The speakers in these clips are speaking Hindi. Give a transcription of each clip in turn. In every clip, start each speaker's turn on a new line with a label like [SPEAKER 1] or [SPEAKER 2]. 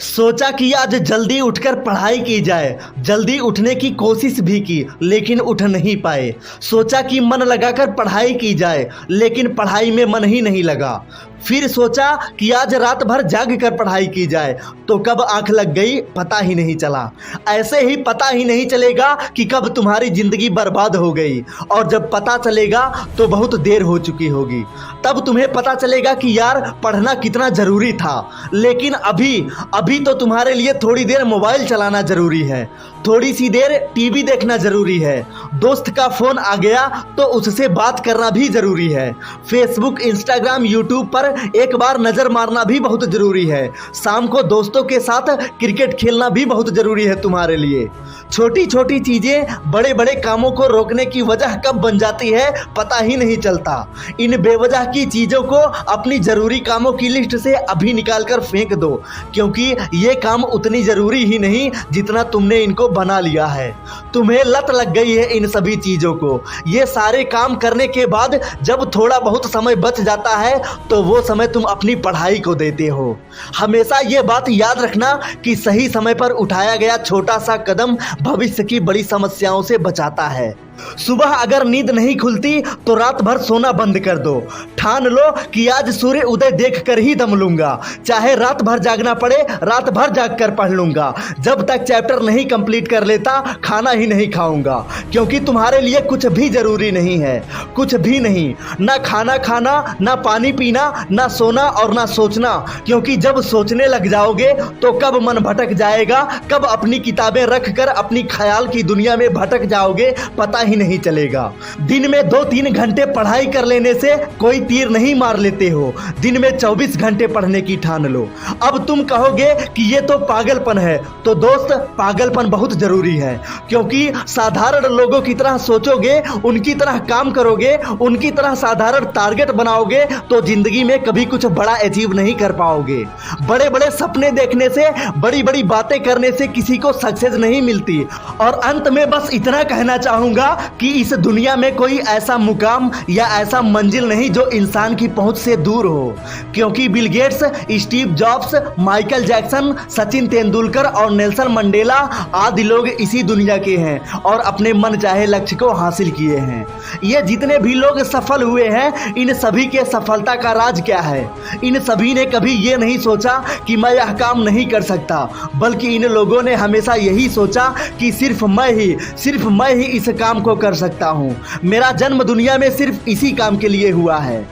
[SPEAKER 1] सोचा कि आज जल्दी उठकर पढ़ाई की जाए। जल्दी उठने की कोशिश भी की लेकिन उठ नहीं पाए। सोचा कि मन लगाकर पढ़ाई की जाए लेकिन पढ़ाई में मन ही नहीं लगा। फिर सोचा कि आज रात भर जाग कर पढ़ाई की जाए तो कब आंख लग गई पता ही नहीं चला। ऐसे ही पता ही नहीं चलेगा कि कब तुम्हारी ज़िंदगी बर्बाद हो गई, और जब पता चलेगा तो बहुत देर हो चुकी होगी। तब तुम्हें पता चलेगा कि यार पढ़ना कितना ज़रूरी था। लेकिन अभी तो तुम्हारे लिए थोड़ी देर मोबाइल चलाना ज़रूरी है, थोड़ी सी देर टीवी देखना ज़रूरी है, दोस्त का फ़ोन आ गया तो उससे बात करना भी ज़रूरी है, फेसबुक इंस्टाग्राम यूट्यूब पर एक बार नज़र मारना भी बहुत ज़रूरी है, शाम को दोस्तों के साथ क्रिकेट खेलना भी बहुत ज़रूरी है तुम्हारे लिए। छोटी छोटी चीज़ें बड़े बड़े कामों को रोकने की वजह कब बन जाती है पता ही नहीं चलता। इन बेवजह की चीज़ों को अपनी ज़रूरी कामों की लिस्ट से अभी निकाल कर फेंक दो, क्योंकि ये काम उतनी ज़रूरी ही नहीं जितना तुमने इनको बना लिया है। तुम्हें लत लग गई है इन सभी चीज़ों को। ये सारे काम करने के बाद जब थोड़ा बहुत समय बच जाता है तो वो समय तुम अपनी पढ़ाई को देते हो। हमेशा ये बात याद रखना कि सही समय पर उठाया गया छोटा सा कदम भविष्य की बड़ी समस्याओं से बचाता है। सुबह अगर नींद नहीं खुलती तो रात भर सोना बंद कर दो। ठान लो कि आज सूर्य उदय देखकर ही दम लूंगा, चाहे रात भर जागना पड़े रात भर जाग कर पढ़ लूंगा। जब तक चैप्टर नहीं कंप्लीट कर लेता खाना ही नहीं खाऊंगा, क्योंकि तुम्हारे लिए कुछ भी जरूरी नहीं है, कुछ भी नहीं। ना खाना खाना, ना पानी पीना, ना सोना और ना सोचना, क्योंकि जब सोचने लग जाओगे तो कब मन भटक जाएगा, कब अपनी किताबें रख कर अपनी ख्याल की दुनिया में भटक जाओगे पता ही नहीं चलेगा। दिन में 2-3 घंटे पढ़ाई कर लेने से कोई तीर नहीं मार लेते हो, दिन में 24 घंटे पढ़ने की ठान लो। अब तुम कहोगे कि ये तो पागलपन है, तो दोस्त पागलपन बहुत जरूरी है, क्योंकि साधारण लोगों की तरह सोचोगे, उनकी तरह काम करोगे, उनकी तरह साधारण टारगेट बनाओगे तो जिंदगी में कभी कुछ बड़ा अचीव नहीं कर पाओगे। बड़े बड़े सपने देखने से, बड़ी बड़ी बातें करने से किसी को सक्सेस नहीं मिलती। और अंत में बस इतना कहना चाहूंगा कि इस दुनिया में कोई ऐसा मुकाम या ऐसा मंजिल नहीं जो इंसान की पहुंच से दूर हो, क्योंकि Bill Gates, Steve jobs, Michael Jackson, Sachin Tendulkar और नेल्सन मंडेला आदि लोग इसी दुनिया के हैं और अपने मन चाहे लक्ष्य को हासिल किए हैं। ये जितने भी लोग सफल हुए हैं, इन सभी के सफलता का राज क्या है? इन सभी ने कभी ये नहीं सोचा कि मैं यह काम नहीं कर सकता, बल्कि इन लोगों ने हमेशा यही सोचा कि सिर्फ मैं ही इस काम को कर सकता हूँ। मेरा जन्म दुनिया में सिर्फ इसी काम के लिए हुआ है।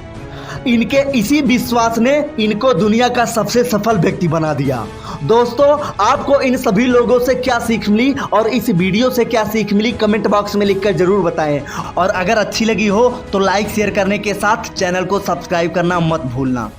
[SPEAKER 1] इनके इसी विश्वास ने इनको दुनिया का सबसे सफल व्यक्ति बना दिया। दोस्तों, आपको इन सभी लोगों से क्या सीख मिली और इस वीडियो से क्या सीख मिली कमेंट बॉक्स में लिखकर जरूर बताएं। और अगर अच्छी लगी हो तो लाइक शेयर करने के साथ चैनल को सब्सक्राइब करना मत भूलना।